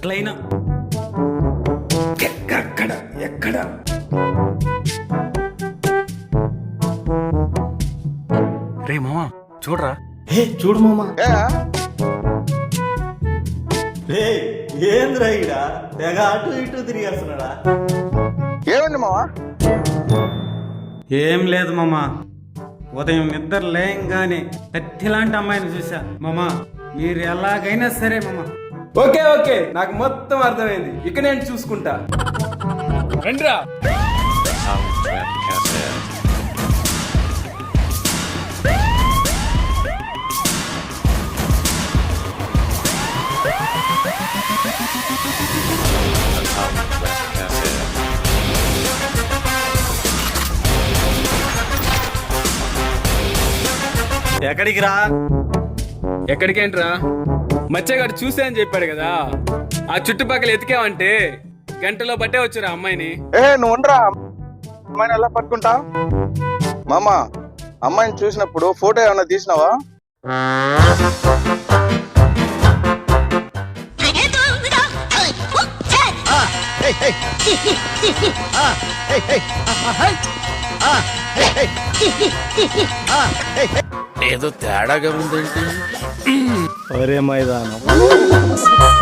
ఎట్లయినా ఎక్కడ ఎక్కడ రే మామ చూడరా. చూడు మామా. ఏంద్రా ఈడ తెగ అటు ఇటు తిరిగేస్తున్నాడా? ఏమండి మావా? ఏం లేదు మామ, ఉదయం నిద్ర లేయంగానే కత్తిలాంటి అమ్మాయిని చూసా మామ. మీరు ఎలాగైనా సరే మామ. ఓకే ఓకే, నాకు మొత్తం అర్థమైంది. ఇక నేను చూసుకుంటా. రండిరా. ఎక్కడికి రా? ఎక్కడికేంట్రా? మచ్చగాడు చూసా అని చెప్పాడు కదా, ఆ చుట్టుపక్కల ఎతికావంటే గంటలో బట్టే వచ్చారా అమ్మాయిని. నువ్వు ఉండరా, అమ్మాయిని ఎలా పట్టుకుంటా? మామ, అమ్మాయిని చూసినప్పుడు ఫోటో ఏమైనా తీసినావా? ఏదో తేడాగా ఉందేంటి? ఒరే మైదానం,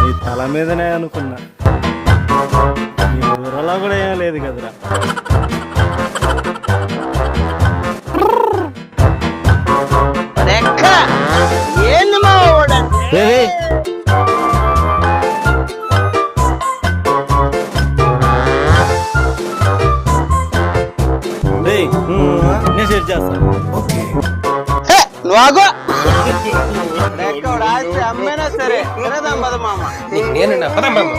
నీ తల మీదనే అనుకున్నా, నీ ఊరలో కూడా ఏం లేదు కదరా. నేను సెట్ చేస్తాను. నువ్వు అమ్మైనా సరే మామ. నేనండి పదమ్మా.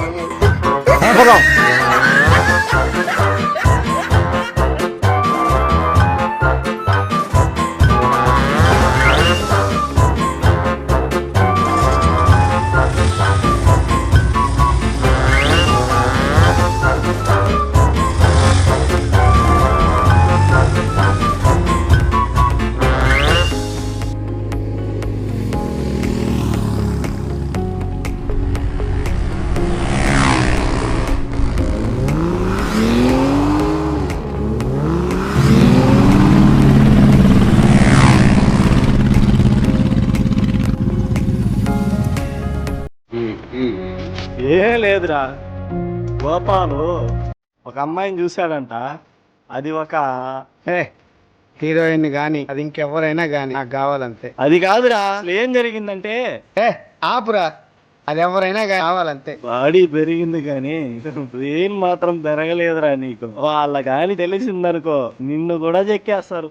ఏం లేదురా, గోపాలు ఒక అమ్మాయిని చూశాడంట. అది ఒక హీరోయిన్ గాని అది ఇంకెవరైనా గాని నాకు కావాలంతే. అది కాదురా, అసలు ఏం జరిగిందంటే ఆపురా, అది ఎవరైనా కావాలంతే. బాడీ పెరిగింది కానీ బ్రెయిన్ మాత్రం పెరగలేదురా నీకు. వాళ్ళ కానీ తెలిసిందనుకో నిన్ను కూడా చెక్కేస్తారు.